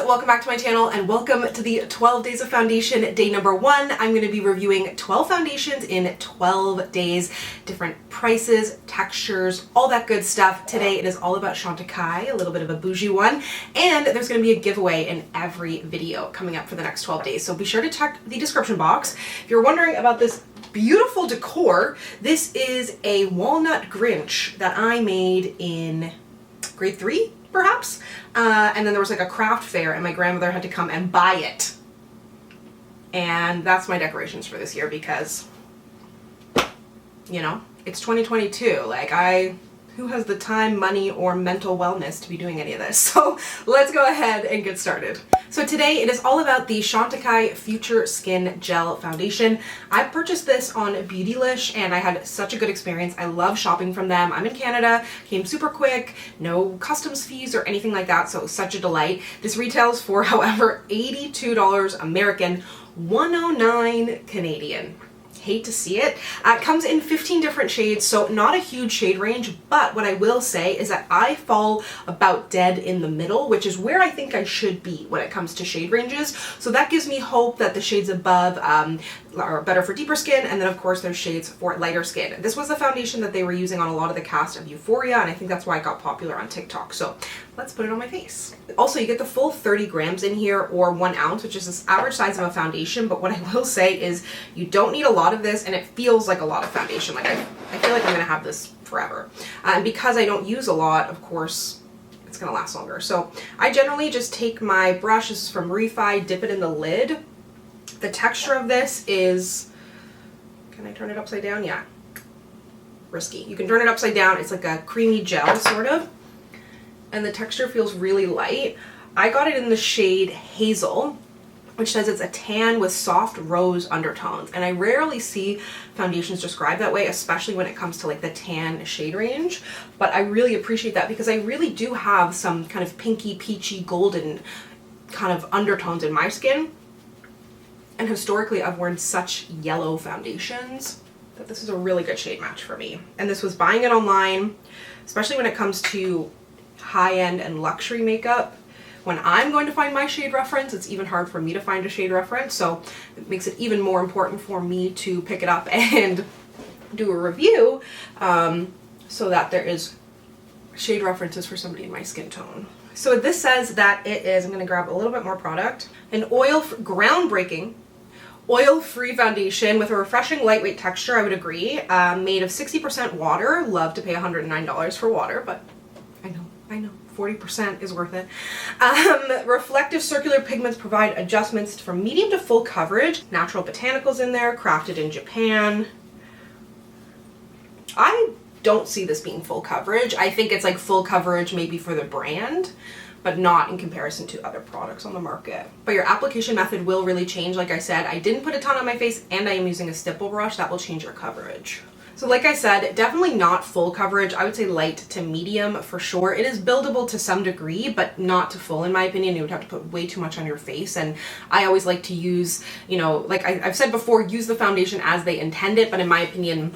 welcome back to my channel and welcome to the 12 days of foundation day number 1. I'm going to be reviewing 12 foundations in 12 days, different prices, textures, all that good stuff. Today it is all about Chantecaille, a little bit of a bougie one, and there's going to be a giveaway in every video coming up for the next 12 days. So be sure to check the description box. If you're wondering about this beautiful decor, this is a walnut Grinch that I made in grade 3. Perhaps. And then there was like a craft fair and my grandmother had to come and buy it. And that's my decorations for this year because, you know, it's 2022. Like who has the time, money, or mental wellness to be doing any of this? So let's go ahead and get started. So today it is all about the Chantecaille Future Skin Gel Foundation. I purchased this on Beautylish and I had such a good experience. I love shopping from them. I'm in Canada, came super quick, no customs fees or anything like that, so it was such a delight. This retails for, however, $82 American, $109 Canadian. Hate to see it. It comes in 15 different shades, so not a huge shade range, but what I will say is that I fall about dead in the middle, which is where I think I should be when it comes to shade ranges. So that gives me hope that the shades above are better for deeper skin, and then of course there's shades for lighter skin. This was the foundation that they were using on a lot of the cast of Euphoria, and I think that's why it got popular on TikTok. So let's put it on my face. Also, you get the full 30 grams in here, or 1 ounce, which is this average size of a foundation, but what I will say is you don't need a lot of this, and it feels like a lot of foundation. Like I feel like I'm gonna have this forever. And because I don't use a lot, of course, it's gonna last longer. So I generally just take my brush, this is from Refi, dip it in the lid. The texture of this is, can I turn it upside down? Yeah, risky. You can turn it upside down. It's like a creamy gel, sort of. And the texture feels really light. I got it in the shade Hazel, which says it's a tan with soft rose undertones. And I rarely see foundations described that way, especially when it comes to like the tan shade range. But I really appreciate that because I really do have some kind of pinky, peachy, golden kind of undertones in my skin. And historically, I've worn such yellow foundations that this is a really good shade match for me. And this was buying it online, especially when it comes to high-end and luxury makeup. When I'm going to find my shade reference, it's even hard for me to find a shade reference, so it makes it even more important for me to pick it up and do a review so that there is shade references for somebody in my skin tone. So this says that it is, I'm going to grab a little bit more product, an groundbreaking oil-free foundation with a refreshing lightweight texture, I would agree, made of 60% water. Love to pay $109 for water, but I know, 40% is worth it. Reflective circular pigments provide adjustments from medium to full coverage. Natural botanicals in there, crafted in Japan. I don't see this being full coverage. I think it's like full coverage maybe for the brand, but not in comparison to other products on the market. But your application method will really change. Like I said, I didn't put a ton on my face and I am using a stipple brush. That will change your coverage. So like I said, definitely not full coverage. I would say light to medium for sure. It is buildable to some degree, but not to full in my opinion. You would have to put way too much on your face. And I always like to use, you know, like I've said before, use the foundation as they intend it. But in my opinion,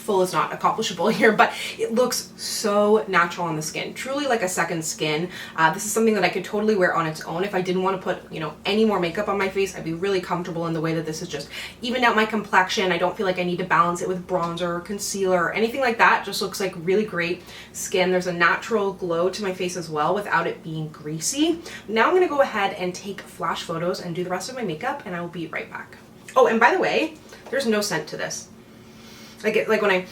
full is not accomplishable here, but it looks so natural on the skin, truly like a second skin. This is something that I could totally wear on its own. If I didn't want to put, you know, any more makeup on my face, I'd be really comfortable in the way that this is just evened out my complexion. I don't feel like I need to balance it with bronzer or concealer or anything like that. It just looks like really great skin. There's a natural glow to my face as well without it being greasy. Now I'm going to go ahead and take flash photos and do the rest of my makeup, and I will be right back. Oh, and by the way, there's no scent to this. Like when I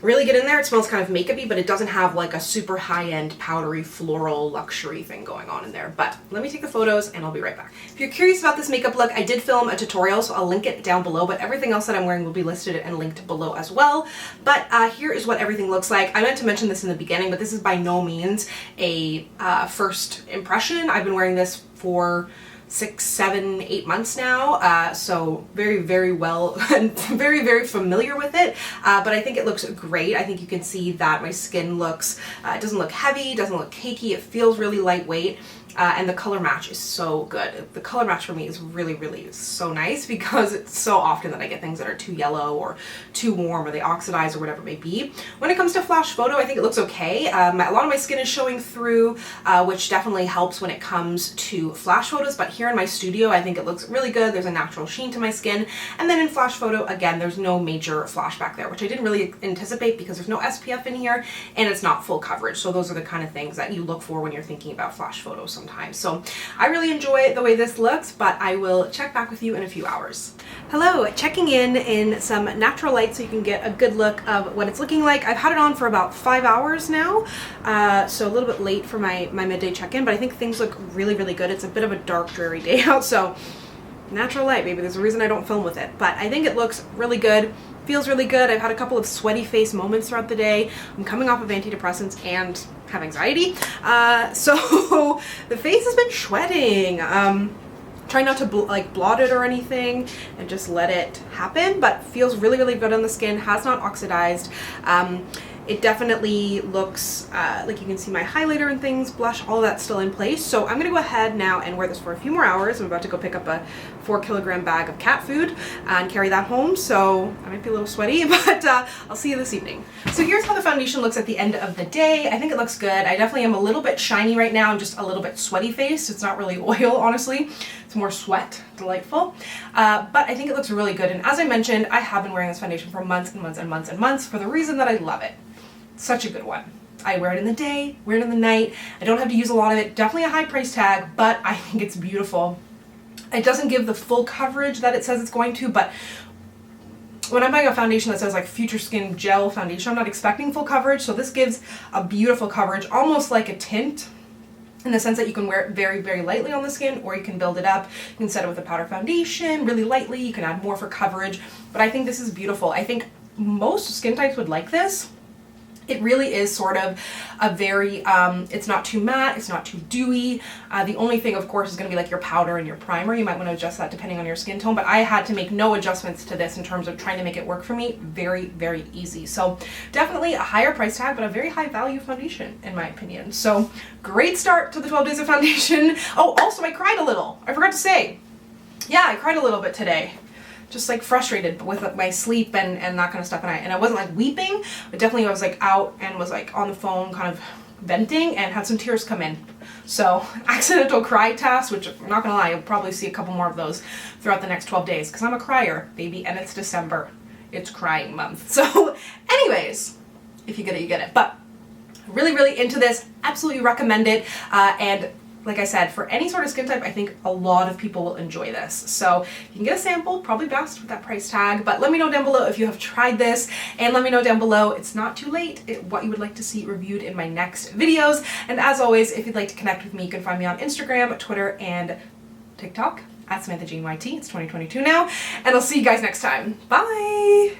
really get in there, it smells kind of makeup-y, but it doesn't have like a super high-end powdery floral luxury thing going on in there. But let me take the photos and I'll be right back. If you're curious about this makeup look, I did film a tutorial, so I'll link it down below, but everything else that I'm wearing will be listed and linked below as well. But here is what everything looks like. I meant to mention this in the beginning, but this is by no means a first impression. I've been wearing this for 6, 7, 8 months now, so very, very well and very, very familiar with it, but I think it looks great. I think you can see that my skin looks, it doesn't look heavy, doesn't look cakey, it feels really lightweight. And the color match is so good. The color match for me is really, really so nice, because it's so often that I get things that are too yellow or too warm, or they oxidize or whatever it may be. When it comes to flash photo, I think it looks okay. A lot of my skin is showing through, which definitely helps when it comes to flash photos, but here in my studio, I think it looks really good. There's a natural sheen to my skin. And then in flash photo, again, there's no major flash back there, which I didn't really anticipate because there's no SPF in here and it's not full coverage. So those are the kind of things that you look for when you're thinking about flash photos sometimes. So I really enjoy the way this looks, but I will check back with you in a few hours. Hello, checking in some natural light so you can get a good look of what it's looking like. I've had it on for about 5 hours now, so a little bit late for my midday check-in, but I think things look really, really good. It's a bit of a dark, dreary day out, so natural light, maybe there's a reason I don't film with it, but I think it looks really good. Feels really good. I've had a couple of sweaty face moments throughout the day. I'm coming off of antidepressants and have anxiety. So the face has been sweating. Try not to blot it or anything and just let it happen, but feels really, really good on the skin, has not oxidized. It definitely looks like you can see my highlighter and things, blush, all of that's still in place. So I'm gonna go ahead now and wear this for a few more hours. I'm about to go pick up a 4-kilogram bag of cat food and carry that home. So I might be a little sweaty, but I'll see you this evening. So here's how the foundation looks at the end of the day. I think it looks good. I definitely am a little bit shiny right now and just a little bit sweaty faced. It's not really oil, honestly. It's more sweat, delightful. But I think it looks really good. And as I mentioned, I have been wearing this foundation for months and months and months and months for the reason that I love it. Such a good one. I wear it in the day, wear it in the night. I don't have to use a lot of it. Definitely a high price tag, but I think it's beautiful. It doesn't give the full coverage that it says it's going to, but when I'm buying a foundation that says like Future Skin Gel Foundation, I'm not expecting full coverage. So this gives a beautiful coverage, almost like a tint, in the sense that you can wear it very, very lightly on the skin, or you can build it up. You can set it with a powder foundation really lightly. You can add more for coverage, but I think this is beautiful. I think most skin types would like this. It really is sort of a very, it's not too matte, it's not too dewy. The only thing, of course, is going to be like your powder and your primer. You might want to adjust that depending on your skin tone, but I had to make no adjustments to this in terms of trying to make it work for me. Very, very easy. So definitely a higher price tag, but a very high value foundation, in my opinion. So great start to the 12 days of foundation. Oh, also I cried a little. I forgot to say. Yeah, I cried a little bit today. Just like frustrated with my sleep and that kind of stuff, and I wasn't like weeping, but definitely I was like out and was like on the phone kind of venting and had some tears come in. So accidental cry test, which I'm not gonna lie, you'll probably see a couple more of those throughout the next 12 days because I'm a crier, baby, and it's December. It's crying month. So anyways, if you get it, you get it. But really, really into this, absolutely recommend it. And like I said, for any sort of skin type, I think a lot of people will enjoy this. So you can get a sample, probably best with that price tag, but let me know down below if you have tried this, and let me know down below, it's not too late, what you would like to see reviewed in my next videos. And as always, if you'd like to connect with me, you can find me on Instagram, Twitter, and TikTok at Samantha Jean YT. It's 2022 now, and I'll see you guys next time. Bye!